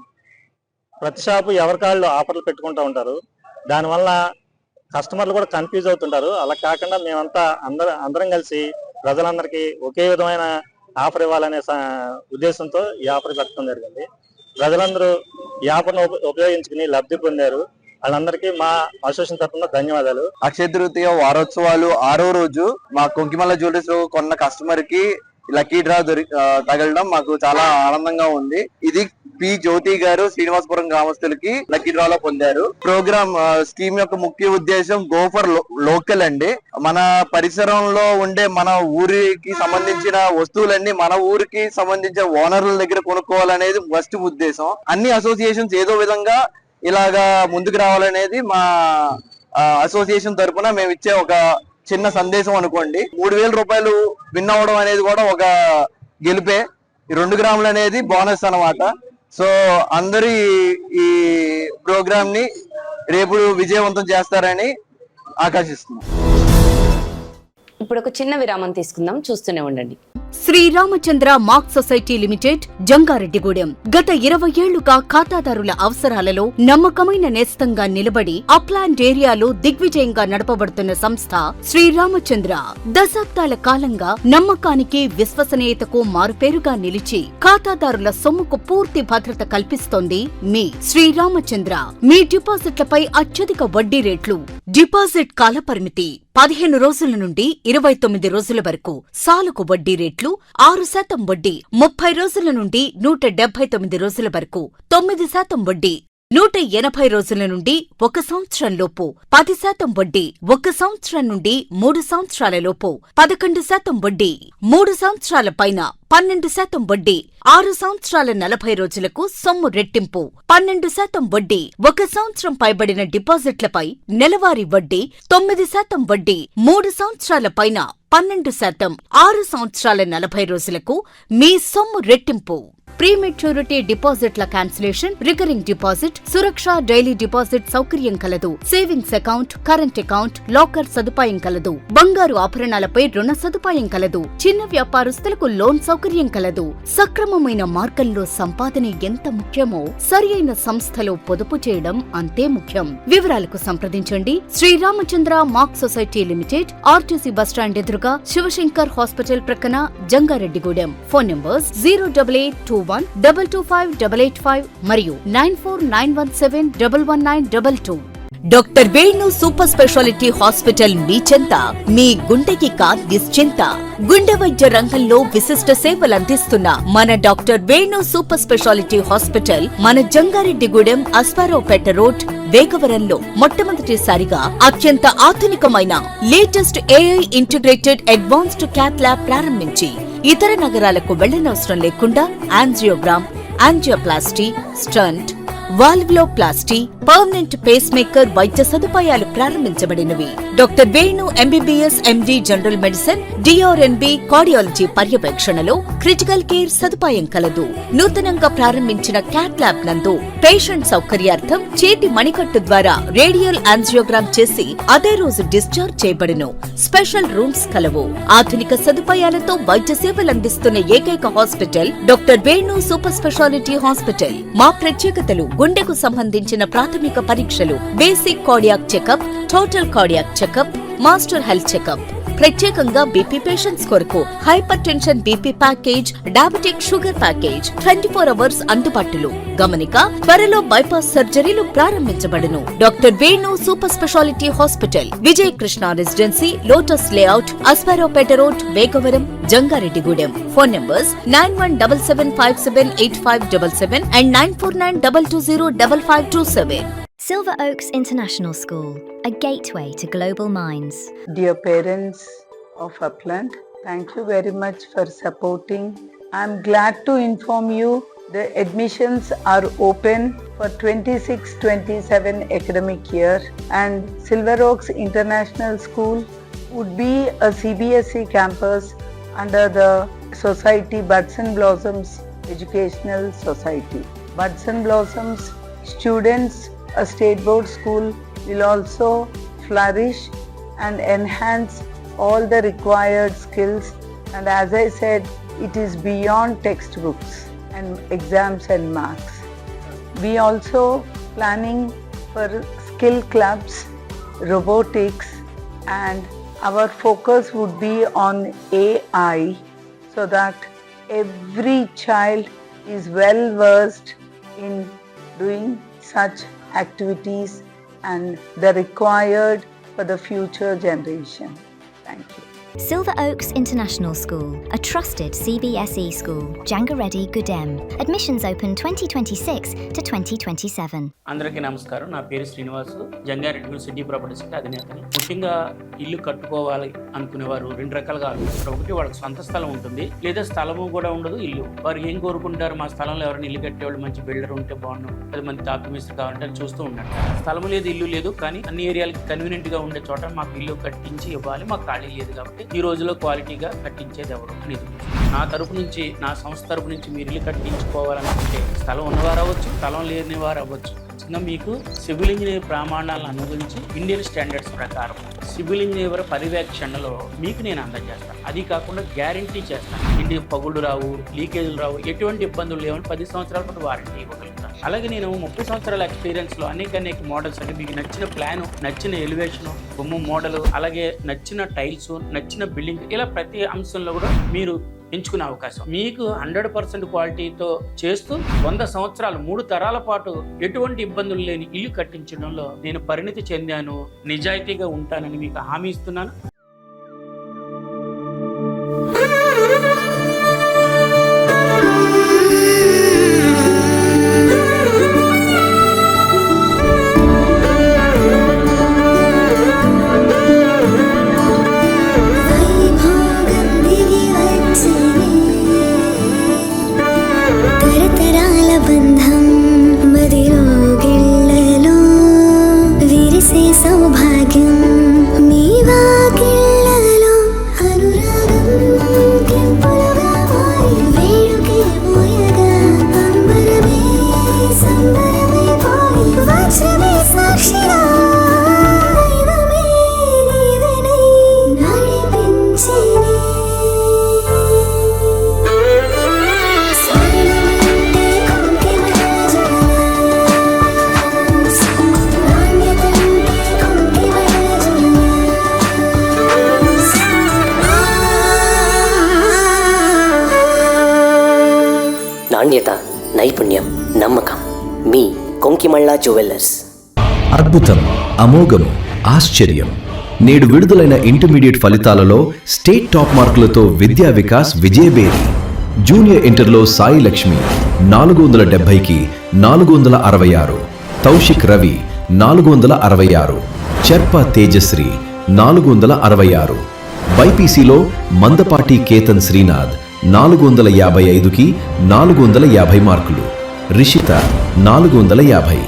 ప్రతి షాపు ఎవరికాళ్ళు ఆఫర్లు పెట్టుకుంటూ ఉంటారు. దానివల్ల కస్టమర్లు కూడా కన్ఫ్యూజ్ అవుతుంటారు. అలా కాకుండా మేమంతా అందరం కలిసి ప్రజలందరికీ ఒకే విధమైన ఆఫర్ ఇవ్వాలనే ఉద్దేశంతో ఈ ఆఫర్ పెట్టడం జరిగింది. ప్రజలందరూ ఈ ఆఫర్ను ఉపయోగించుకుని లబ్ధి పొందారు. వాళ్ళందరికీ మా అసోసియేషన్ తరఫున ధన్యవాదాలు. అక్షయ తృతీయ వారోత్సవాలు 6వ రోజు మా కొంకిమల్ల జ్యువెలర్స్ లో కొన్న కస్టమర్ కి లక్కీ డ్రా తగలడం మాకు చాలా ఆనందంగా ఉంది. ఇది పి జ్యోతి గారు శ్రీనివాసపురం గ్రామస్తులకి లక్కీ డ్రా లో పొందారు. ప్రోగ్రామ్ స్కీమ్ యొక్క ముఖ్య ఉద్దేశం గో ఫర్ లోకల్ అండి. మన పరిసరంలో ఉండే మన ఊరికి సంబంధించిన వస్తువులన్నీ మన ఊరికి సంబంధించిన ఓనర్ల దగ్గర కొనుక్కోవాలనేది ఫస్ట్ ఉద్దేశం. అన్ని అసోసియేషన్స్ ఏదో విధంగా ఇలాగా ముందుకు రావాలనేది మా అసోసియేషన్ తరఫున మేము ఇచ్చే ఒక చిన్న సందేశం అనుకోండి. 3,000 రూపాయలు విన్ అవ్వడం అనేది కూడా ఒక గెలిపే. 2 గ్రాములు అనేది బోనస్ అన్నమాట. సో అందరూ ఈ ప్రోగ్రామ్ ని రేపు విజయవంతం చేస్తారని ఆకాశిస్తున్నాం. ఇప్పుడు ఒక చిన్న విరామం తీసుకుందాం, చూస్తూనే ఉండండి. Sriramachandra mark society limited, Jangareddygudem. గత 20 ఏళ్లుగా ఖాతాదారుల అవసరాలలో నమ్మకమైన నేస్తంగా నిలబడి అప్లాండ్ ఏరియాలో దిగ్విజయంగా నడపబడుతున్న సంస్థ శ్రీరామచంద్ర. దశాబ్దాల కాలంగా నమ్మకానికి, విశ్వసనీయతకు మారుపేరుగా నిలిచి ఖాతాదారుల సొమ్ముకు పూర్తి భద్రత కల్పిస్తోంది మీ శ్రీరామచంద్ర. మీ డిపాజిట్లపై అత్యధిక వడ్డీ రేట్లు, డిపాజిట్ కాలపరిమితి 15 రోజుల నుండి 29 రోజుల వరకు, సాలుకు వడ్డీ రేట్లు 6% వడ్డీ 30 రోజుల నుండి 179 రోజుల వరకు, 9% వడ్డీ 180 రోజుల నుండి 1 సంవత్సరం లోపు, 10% వడ్డీ 1 సంవత్సరం నుండి 3 సంవత్సరాల లోపు, 11% వడ్డీ 3 సంవత్సరాల పైన, 12% వడ్డీ 6 సంవత్సరాల 40 రోజులకు సొమ్ము రెట్టింపు, 12% వడ్డీ 1 సంవత్సరం పైబడిన డిపాజిట్లపై నెలవారీ వడ్డీ, 9% వడ్డీ 3 సంవత్సరాల పైన, 12% 6 సంవత్సరాల 40 రోజులకు మీ సొమ్ము రెట్టింపు. ప్రీమెచ్యూరిటీ డిపాజిట్ల క్యాన్సిలేషన్, రికరింగ్ డిపాజిట్, సురక్ష డైలీ డిపాజిట్ సౌకర్యం కలదు. Savings account, current account, locker సదుపాయం కలదు. బంగారు ఆభరణాలపై రుణ సదుపాయం కలదు. చిన్న వ్యాపారస్తులకు లోన్ సౌకర్యం కలదు. సక్రమమైన మార్గంలో సంపాదన ఎంత ముఖ్యమో సరియైన సంస్థలో పొదుపు చేయడం అంతే ముఖ్యం. వివరాలకు సంప్రదించండి. Sriramachandra mark society limited, RTC bus stand ఎదురుగా, శివశంకర్ హాస్పిటల్ ప్రక్కన, జంగారెడ్డిగూడెం. ఫోన్ నంబర్స్ 08821225885 మరియు 9491711922. Doctor Venu super specialty hospital మీ చెంత. మీ గుండెకి నిశ్చింత. గుండె వైద్య రంగంలో విశిష్ట సేవలందిస్తున్న మన doctor Venu super specialty hospital మన జంగారెడ్డిగూడెం, అస్పారావుపేట రోడ్, వేగవరంలో మొట్టమొదటిసారిగా అత్యంత ఆధునికమైన latest AI integrated advanced cath lab ప్రారంభించి ఇతర నగరాలకు వెళ్లనవసరం లేకుండా angiogram, angioplasty, stent, valvuloplasty, permanent pacemaker వైద్య సదుపాయాలు ప్రారంభించబడినవి. Doctor Venu MBBS MD general medicine, DRNB cardiology పర్యవేక్షణలో క్రిటికల్ కేర్ సదుపాయం కలదు. నూతనంగా ప్రారంభించిన క్యాట్ ల్యాబ్ నందు పేషెంట్ సౌకర్యార్థం చేతి మణికట్టు ద్వారా రేడియల్ యాంజియోగ్రామ్ చేసి అదే రోజు డిశ్చార్జ్ చేయబడును. స్పెషల్ రూమ్స్ కలవు. ఆధునిక సదుపాయాలతో వైద్య సేవలందిస్తున్న ఏకైక hospital doctor Venu super specialty hospital. మా ప్రత్యేకతలు: గుండెకు సంబంధించిన ప్రాథమిక పరీక్షలు, basic cardiac checkup, total cardiac checkup, master health checkup. ప్రత్యేకంగా బీపీ పేషెంట్స్ కొరకు hypertension BP package, diabetic sugar package 24 hours అందుబాటులో. గమనిక: త్వరలో బైపాస్ సర్జరీలు ప్రారంభించబడును. Doctor Venu super specialty hospital, Vijaya Krishna residency, lotus layout, Asparaopeta road, Vegavaram, Jangareddygudem. Phone numbers 9177578577 and 9492205527. Silver Oaks International School, a gateway to global minds. Dear parents of Upland, thank you very much for supporting. I'm glad to inform you the admissions are open for 26-27 academic year, and Silver Oaks International School would be a CBSE campus under the society Buds and Blossoms Educational Society. Buds and Blossoms students, a state board school, will also flourish and enhance all the required skills, and as I said, it is beyond textbooks and exams and marks. We also planning for skill clubs, robotics, and our focus would be on AI, so that every child is well versed in doing such activities and the required for the future generation. Thank you. Silver Oaks International School, a trusted CBSE school. Jangareddy Gudem. Admissions open 2026 to 2027. అందరికీ నమస్కారం. నా పేరు Srinivasu. Jangareddygudem city properties అధినేతని. ముఖ్యంగా ఇల్లు కట్టుకోవాలి అనుకునేవారు రెండు రకాలుగా ఆలోచిస్తారు. ఒకటి వాళ్ళకి సొంత స్థలం ఉంటుంది, లేదా స్థలము కూడా ఉండదు, ఇల్లు. వారు ఏం కోరుకుంటారు, మా స్థలంలో ఎవరైనా ఇల్లు కట్టేవాళ్ళు మంచి బిల్డర్ ఉంటే బాగున్నాం, అది మంచి తాపిమిస్త్రి కావాలంటే చూస్తూ ఉంటారు. స్థలము లేదు, ఇల్లు లేదు, కానీ అన్ని ఏరియాలకి కన్వీనియంట్ గా ఉండే చోట మాకు ఇల్లు కట్టించి ఇవ్వాలి, మాకు ఖాళీ లేదు కాబట్టి ఈ రోజులో క్వాలిటీగా కట్టించేది ఎవరు అనేది. నా తరపు నుంచి, నా సంస్థ తరపు నుంచి మీరు ఇల్లు కట్టించుకోవాలనుకుంటే స్థలం ఉన్నవారు అవ్వచ్చు, స్థలం లేని వారు అవ్వచ్చు. మీకు సివిల్ ఇంజనీర్ ప్రమాణాలను అనుగురించి ఇండియన్ స్టాండర్డ్స్ ప్రకారం సివిల్ ఇంజనీర్ పర్యవేక్షణలో మీకు నేను అందజేస్తాను. అది కాకుండా గ్యారంటీ చేస్తాను, ఇంటికి పగుళ్ళు రావు, లీకేజీలు రావు, ఎటువంటి ఇబ్బందులు లేవని 10 సంవత్సరాల పాటు వారంటీ ఇవ్వగలుగుతాను. అలాగే నేను 30 సంవత్సరాల ఎక్స్పీరియన్స్లో అనేక మోడల్స్ అంటే మీకు నచ్చిన ప్లాను, నచ్చిన ఎలివేషను, గుమ్మం మోడలు, అలాగే నచ్చిన టైల్స్, నచ్చిన బిల్డింగ్, ఇలా ప్రతి అంశంలో కూడా మీరు ఎంచుకునే అవకాశం. మీకు 100% క్వాలిటీతో చేస్తూ 100 సంవత్సరాలు 3 తరాల పాటు ఎటువంటి ఇబ్బందులు లేని ఇల్లు కట్టించడంలో నేను పరిణితి చెందాను, నిజాయితీగా ఉంటానని మీకు హామీ ఇస్తున్నాను. నాణ్యత, నైపుణ్యం, నమ్మకం. మీ కొంకిమళ్ళ జ్యువెల్లర్స్. అద్భుతం, అమోఘం, ఆశ్చర్యం. నేడు విడుదలైన ఇంటర్మీడియట్ ఫలితాలలో స్టేట్ టాప్ మార్కులతో విద్యా వికాస్ విజయబేరి. జూనియర్ ఇంటర్లో సాయి లక్ష్మి 470కి 466, తౌషిక్ రవి 466, చెర్ప తేజశ్రీ 466, బైపీసీలో మందపాటి కేతన్ శ్రీనాథ్ 455కి 450 మార్కులు, రిషిత 450.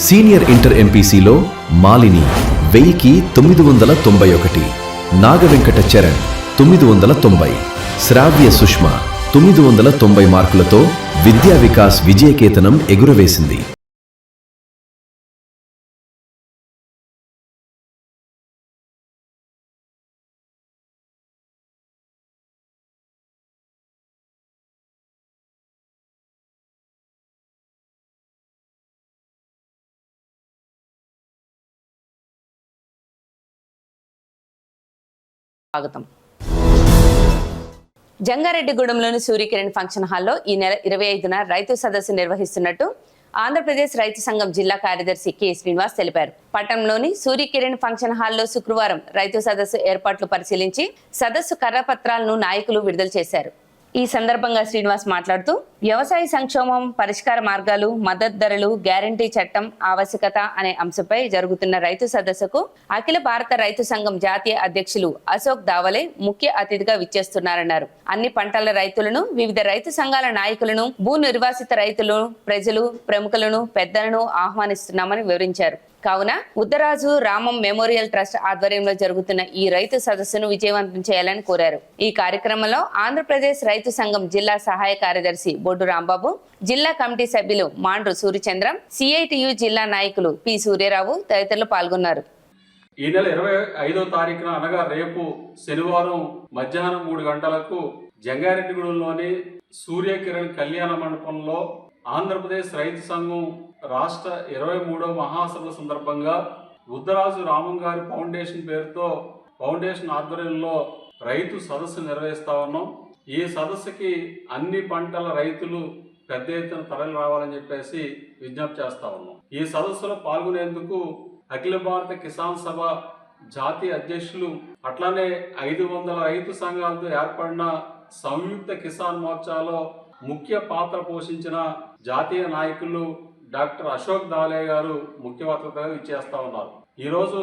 సీనియర్ ఇంటర్ ఎంపీసీలో మాలిని 1000కి 991, నాగవెంకట చరణ్ 990, శ్రావ్య సుష్మ 990 మార్కులతో విద్యా వికాస్ విజయకేతనం ఎగురవేసింది. స్వాగతం. జంగారెడ్డిగూడెంలోని సూర్యకిరణ్ ఫంక్షన్ హాల్లో ఈ నెల 25న రైతు సదస్సు నిర్వహిస్తున్నట్టు ఆంధ్రప్రదేశ్ రైతు సంఘం జిల్లా కార్యదర్శి కె శ్రీనివాస్ తెలిపారు. పట్టణంలోని సూర్యకిరణ్ ఫంక్షన్ హాల్లో శుక్రవారం రైతు సదస్సు ఏర్పాట్లు పరిశీలించి సదస్సు కరపత్రాలను నాయకులు విడుదల చేశారు. ఈ సందర్భంగా శ్రీనివాస్ మాట్లాడుతూ వ్యవసాయ సంక్షోభం, పరిష్కార మార్గాలు, మద్దతు ధరలు, గ్యారంటీ చట్టం ఆవశ్యకత అనే అంశంపై జరుగుతున్న రైతు సదస్సుకు అఖిల భారత రైతు సంఘం జాతీయ అధ్యక్షులు అశోక్ దావలే ముఖ్య అతిథిగా విచ్చేస్తున్నారన్నారు. అన్ని పంటల రైతులను, వివిధ రైతు సంఘాల నాయకులను, భూ నిర్వాసిత రైతులను, ప్రజలు, ప్రముఖులను, పెద్దలను ఆహ్వానిస్తున్నామని వివరించారు. కావున ఉద్దరాజు రామం మెమోరియల్ ట్రస్ట్ ఆధ్వర్యంలో జరుగుతున్న ఈ రైతు సదస్సును విజయవంతం చేయాలని కోరారు. ఈ కార్యక్రమంలో ఆంధ్రప్రదేశ్ రైతు సంఘం జిల్లా సహాయ కార్యదర్శి బొడ్డు రాంబాబు, జిల్లా కమిటీ సభ్యులు మాండ్రు సూర్యచంద్రం, సిఐటియు జిల్లా నాయకులు పి సూర్యరావు తదితరులు పాల్గొన్నారు. ఈ నెల 25వ తారీఖున అనగా రేపు శనివారం మధ్యాహ్నం 3 గంటలకు జంగారెడ్డిగూడెంలోని సూర్యకిరణ్ కళ్యాణ మండపంలో ఆంధ్రప్రదేశ్ రైతు సంఘం రాష్ట్ర 23వ మహాసభ సందర్భంగా ఉద్దరాజు రామం గారి ఫౌండేషన్ పేరుతో ఫౌండేషన్ ఆధ్వర్యంలో రైతు సదస్సు నిర్వహిస్తా ఉన్నాం. ఈ సదస్సుకి అన్ని పంటల రైతులు పెద్ద ఎత్తున తరలి రావాలని చెప్పేసి విజ్ఞప్తి చేస్తా ఉన్నాం. ఈ సదస్సులో పాల్గొనేందుకు అఖిల భారత కిసాన్ సభ జాతీయ అధ్యక్షులు, అట్లానే 500 రైతు సంఘాలతో ఏర్పడిన సంయుక్త కిసాన్ మోర్చాలో ముఖ్య పాత్ర పోషించిన జాతీయ నాయకులు డాక్టర్ అశోక్ దాలే గారు ముఖ్య అతిథిగా ఇచ్చేస్తా ఉన్నారు. ఈరోజు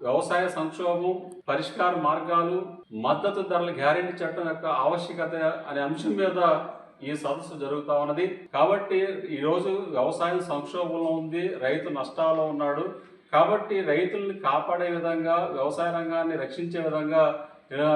వ్యవసాయ సంక్షోభం, పరిష్కార మార్గాలు, మద్దతు ధరల గ్యారెంటీ చట్టం యొక్క ఆవశ్యకత అనే అంశం మీద ఈ సదస్సు జరుగుతూ ఉన్నది. కాబట్టి ఈరోజు వ్యవసాయం సంక్షోభంలో ఉంది, రైతు నష్టాల్లో ఉన్నాడు. కాబట్టి రైతుల్ని కాపాడే విధంగా, వ్యవసాయ రంగాన్ని రక్షించే విధంగా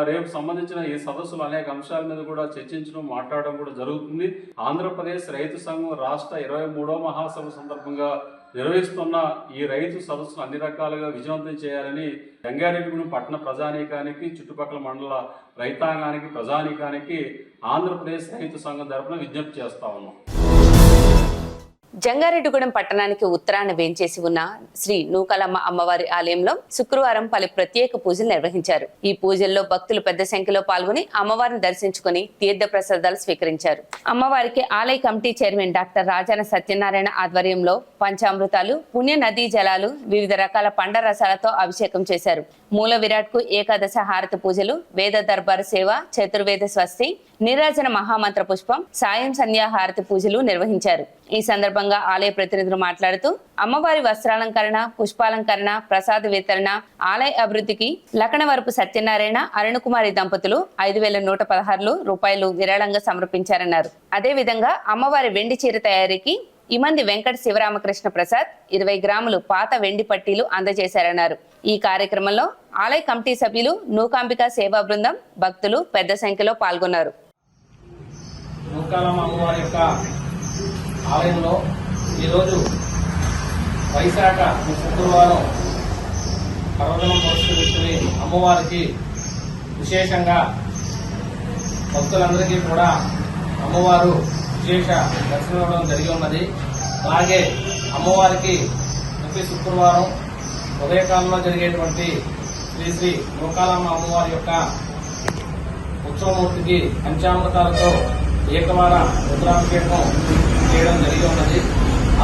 రేపు సంబంధించిన ఈ సదస్సులు అనేక అంశాల మీద కూడా చర్చించడం, మాట్లాడడం కూడా జరుగుతుంది. ఆంధ్రప్రదేశ్ రైతు సంఘం రాష్ట్ర 23వ మహాసభ సందర్భంగా నిర్వహిస్తున్న ఈ రైతు సదస్సును అన్ని రకాలుగా విజయవంతం చేయాలని జంగారెడ్డిగూడెం పట్టణ ప్రజానీకానికి, చుట్టుపక్కల మండల రైతాంగానికి, ప్రజానీకానికి ఆంధ్రప్రదేశ్ రైతు సంఘం తరపున విజ్ఞప్తి చేస్తా ఉన్నాం. జంగారెడ్డిగూడెం పట్టణానికి ఉత్తరాన వేంచేసి ఉన్న శ్రీ నూకాలమ్మ అమ్మవారి ఆలయంలో శుక్రవారం పలు ప్రత్యేక పూజలు నిర్వహించారు. ఈ పూజల్లో భక్తులు పెద్ద సంఖ్యలో పాల్గొని అమ్మవారిని దర్శించుకుని తీర్థ ప్రసాదాలు స్వీకరించారు. అమ్మవారికి ఆలయ committee chairman doctor Rajana Satyanarayana ఆధ్వర్యంలో పంచామృతాలు, పుణ్య నదీ జలాలు, వివిధ రకాల పండ రసాలతో అభిషేకం చేశారు. మూల విరాట్ కు ఏకాదశ హారతి పూజలు, వేద దర్బార్ సేవ, చతుర్వేద స్వస్తి, నీరాజన మహామంత్ర పుష్పం, సాయం సంధ్యా హారతి పూజలు నిర్వహించారు. ఈ సందర్భంగా ఆలయ ప్రతినిధులు మాట్లాడుతూ అమ్మవారి వస్త్రాలంకరణ, పుష్పాలంకరణ, ప్రసాద వితరణ, ఆలయ అభివృద్ధికి లకణవరపు సత్యనారాయణ, అరుణకుమారి దంపతులు 5,116 రూపాయలు విరాళంగా సమర్పించారన్నారు. అదేవిధంగా అమ్మవారి వెండి చీర తయారీకి ఇమంది వెంకట శివరామకృష్ణ ప్రసాద్ 20 గ్రాములు పాత వెండి పట్టీలు అందజేశారన్నారు. ఈ కార్యక్రమంలో ఆలయ కమిటీ సభ్యులు, నూకాంబిక సేవా బృందం, భక్తులు పెద్ద సంఖ్యలో పాల్గొన్నారు. నూకాలమ్మ అమ్మవారి యొక్క ఆలయంలో ఈరోజు వైశాఖ శుక్రవారం పర్వదినం పురస్కరించుకుని అమ్మవారికి విశేషంగా భక్తులందరికీ కూడా అమ్మవారు విశేష దర్శనం ఇవ్వడం జరిగి ఉన్నది. అలాగే అమ్మవారికి ప్రతి శుక్రవారం ఉదయకాలంలో జరిగేటువంటి శ్రీ శ్రీ నూకాలమ్మ అమ్మవారి యొక్క ఉత్సవమూర్తికి పంచామృతాలతో ఏకవార రుద్రాభిషేకం చేయడం జరిగి ఉన్నది.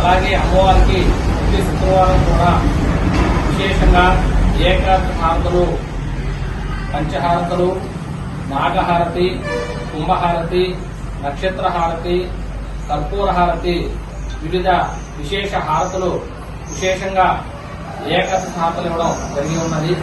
అలాగే అమ్మవారికి ప్రతి శుక్రవారం కూడా విశేషంగా ఏకాదశి హారతులు, పంచహారతులు, నాగహారతి, కుంభహారతి, నక్షత్ర హారతి, కర్పూర హారతి, వివిధ విశేష హారతులు, విశేషంగా ఏకాదశి హారతులు ఇవ్వడం జరిగి ఉన్నది.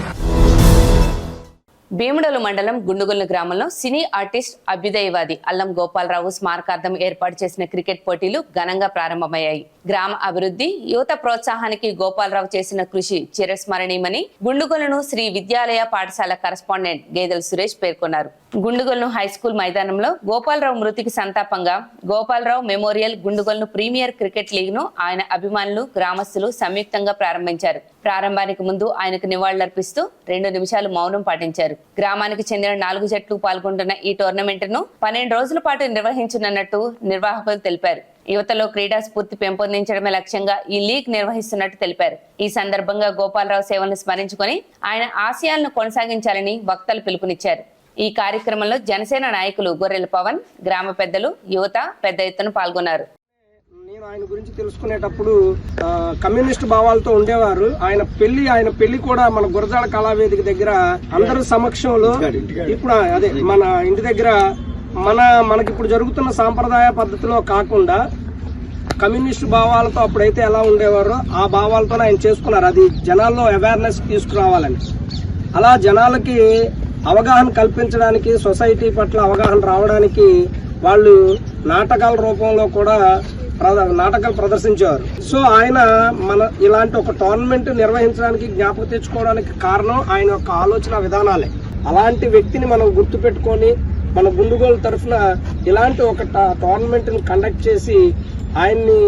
భీముడోలు మండలం గుండుగొల్లు గ్రామంలో సినీ ఆర్టిస్ట్, అభ్యుదయవాది అల్లం గోపాలరావు స్మారకార్థం ఏర్పాటు చేసిన క్రికెట్ పోటీలు ఘనంగా ప్రారంభమయ్యాయి. గ్రామ అభివృద్ధి, యువత ప్రోత్సాహానికి గోపాలరావు చేసిన కృషి చిరస్మరణీయమని గుండుగొల్లును శ్రీ విద్యాలయ పాఠశాల కరస్పాండెంట్ గేదెల సురేష్ పేర్కొన్నారు. గుండుగొల్లు హైస్కూల్ మైదానంలో గోపాలరావు మృతికి సంతాపంగా Gopalarao memorial Gundugollu premier cricket league ను ఆయన అభిమానులు, గ్రామస్తులు సంయుక్తంగా ప్రారంభించారు. ప్రారంభానికి ముందు ఆయనకు నివాళులర్పిస్తూ 2 నిమిషాలు మౌనం పాటించారు. గ్రామానికి చెందిన 4 జట్లు పాల్గొంటున్న ఈ టోర్నమెంట్ ను 12 రోజుల పాటు నిర్వహించనున్నట్టు నిర్వాహకులు తెలిపారు. యువతలో క్రీడా స్ఫూర్తి పెంపొందించడమే లక్ష్యంగా ఈ లీగ్ నిర్వహిస్తున్నట్టు తెలిపారు. ఈ సందర్భంగా గోపాలరావు సేవలను స్మరించుకొని ఆయన ఆశయాలను కొనసాగించాలని వక్తలు పిలుపునిచ్చారు. ఈ కార్యక్రమంలో జనసేన నాయకులు గొర్రెల పవన్, గ్రామ పెద్దలు, యువత పెద్ద ఎత్తున పాల్గొన్నారు. నేను ఆయన గురించి తెలుసుకునేటప్పుడు కమ్యూనిస్ట్ భావాలతో ఉండేవారు. ఆయన పెళ్లి కూడా మన గురజాడ కళావేదిక దగ్గర అందరి సమక్షంలో, ఇప్పుడు అదే మన ఇంటి దగ్గర మనకి ఇప్పుడు జరుగుతున్న సాంప్రదాయ పద్ధతిలో కాకుండా కమ్యూనిస్ట్ భావాలతో అప్పుడైతే ఎలా ఉండేవారో ఆ భావాలతో ఆయన చేసుకున్నారు. అది జనాల్లో అవేర్నెస్ తీసుకురావాలని, అలా జనాలకి అవగాహన కల్పించడానికి, సొసైటీ పట్ల అవగాహన రావడానికి వాళ్ళు నాటకాల రూపంలో కూడా నాటకాలు ప్రదర్శించేవారు. సో ఆయన ఇలాంటి ఒక టోర్నమెంట్ నిర్వహించడానికి, జ్ఞాపకం తెచ్చుకోవడానికి కారణం ఆయన యొక్క ఆలోచన విధానాలే. అలాంటి వ్యక్తిని మనం గుర్తుపెట్టుకొని మన గుండుగోలు తరఫున ఇలాంటి ఒక టోర్నమెంట్ ని కండక్ట్ చేసి ఆయన్ని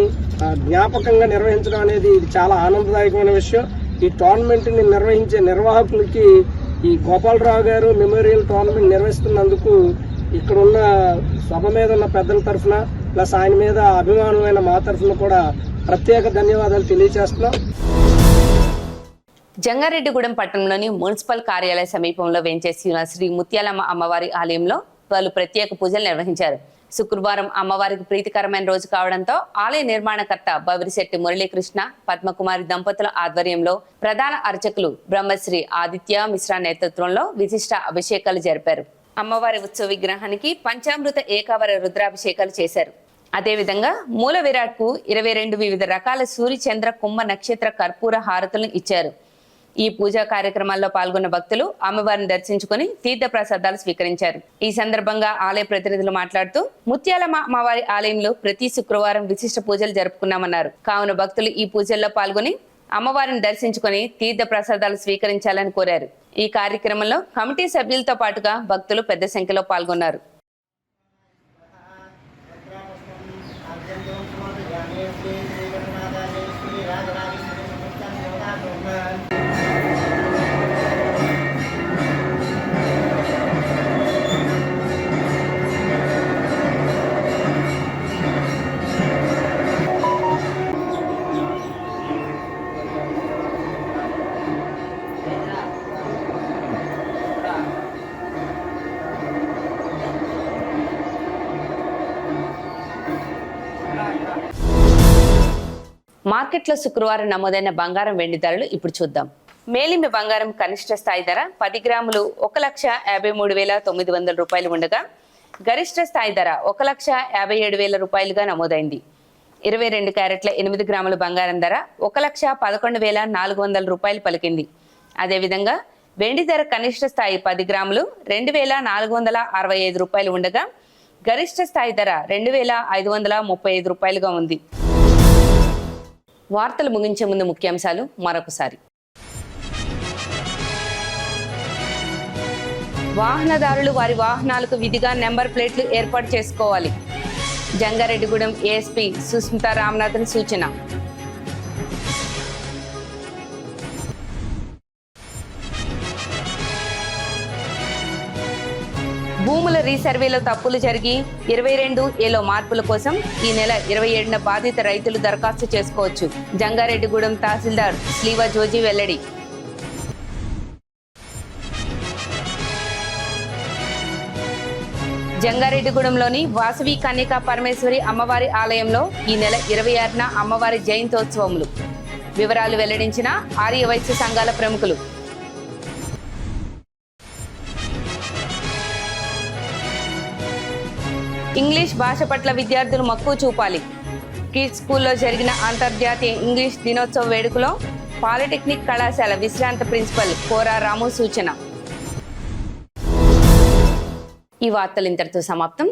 జ్ఞాపకంగా నిర్వహించడం అనేది ఇది చాలా ఆనందదాయకమైన విషయం. ఈ టోర్నమెంట్ ని నిర్వహించే నిర్వాహకులకి ఈ గోపాలరావు గారు మెమోరియల్ టోర్నమెంట్ నిర్వహిస్తున్నందుకు ఇక్కడ ఉన్న సభ మీద ఉన్న పెద్దల తరఫున ప్లస్ ఆయన మీద అభిమానమైన మా తరఫున కూడా ప్రత్యేక ధన్యవాదాలు తెలియజేస్తున్నాం. జంగారెడ్డిగూడెం పట్టణంలోని మున్సిపల్ కార్యాలయ సమీపంలో వేంచేసి ఉన్న శ్రీ ముత్యాలమ్మ అమ్మవారి ఆలయంలో పలు ప్రత్యేక పూజలు నిర్వహించారు. శుక్రవారం అమ్మవారికి ప్రీతికరమైన రోజు కావడంతో ఆలయ నిర్మాణకర్త బవిరిశెట్టి మురళీకృష్ణ పద్మకుమారి దంపతుల ఆధ్వర్యంలో ప్రధాన అర్చకులు బ్రహ్మశ్రీ ఆదిత్య మిశ్రా నేతృత్వంలో విశిష్ట అభిషేకాలు జరిపారు. అమ్మవారి ఉత్సవ విగ్రహానికి పంచామృత ఏకావర రుద్రాభిషేకాలు చేశారు. అదేవిధంగా మూల విరాట్కు 22 వివిధ రకాల సూర్య చంద్ర కుంభ నక్షత్ర కర్పూర హారతులను ఇచ్చారు. ఈ పూజా కార్యక్రమాల్లో పాల్గొన్న భక్తులు అమ్మవారిని దర్శించుకుని తీర్థ ప్రసాదాలు స్వీకరించారు. ఈ సందర్భంగా ఆలయ ప్రతినిధులు మాట్లాడుతూ ముత్యాలమ్మ అమ్మవారి ఆలయంలో ప్రతి శుక్రవారం విశిష్ట పూజలు జరుపుకున్నామన్నారు. కావున భక్తులు ఈ పూజల్లో పాల్గొని అమ్మవారిని దర్శించుకుని తీర్థ ప్రసాదాలు స్వీకరించాలని కోరారు. ఈ కార్యక్రమంలో కమిటీ సభ్యులతో పాటుగా భక్తులు పెద్ద సంఖ్యలో పాల్గొన్నారు. మార్కెట్లో శుక్రవారం నమోదైన బంగారం వెండి ధరలు ఇప్పుడు చూద్దాం. మేలిమి బంగారం కనిష్ట స్థాయి ధర 10 గ్రాములు 1,53,900 రూపాయలు ఉండగా గరిష్ట స్థాయి ధర 1,57,000 రూపాయలుగా నమోదైంది. 22 క్యారెట్ల 8 గ్రాముల బంగారం ధర 1,11,400 రూపాయలు పలికింది. అదేవిధంగా వెండి ధర కనిష్ట స్థాయి 10 గ్రాములు 2,465 రూపాయలు ఉండగా గరిష్ట స్థాయి ధర 2,535 రూపాయలుగా ఉంది. వార్తలు ముగించే ముందు ముఖ్యాంశాలు మరొకసారి. వాహనదారులు వారి వాహనాలకు విధిగా నెంబర్ ప్లేట్లు ఏర్పాటు చేసుకోవాలి. జంగారెడ్డిగూడెం ఏఎస్పీ సుస్మిత రామనాథన్ సూచన. భూముల రీసర్వేలో తప్పులు జరిగి 22A మార్పుల కోసం ఈ నెల 27న బాధిత రైతులు దరఖాస్తు చేసుకోవచ్చు. జంగారెడ్డిగూడెం తహసీల్దార్ శ్లీవ జోజీ వెల్లడి. జంగారెడ్డిగూడెంలోని వాసవి కన్యకా పరమేశ్వరి అమ్మవారి ఆలయంలో ఈ నెల 26న అమ్మవారి జయంతోత్సవములు. వివరాలు వెల్లడించిన ఆర్యవైశ్య సంఘాల ప్రముఖులు. ఇంగ్లీష్ భాష పట్ల విద్యార్థులు మక్కువ చూపాలి. కిడ్స్ స్కూల్లో జరిగిన అంతర్జాతీయ ఇంగ్లీష్ దినోత్సవ వేడుకలో పాలిటెక్నిక్ కళాశాల విశ్రాంత ప్రిన్సిపల్ కోరా రాము సూచన. ఈ వార్తలు ఇంతటితో సమాప్తం.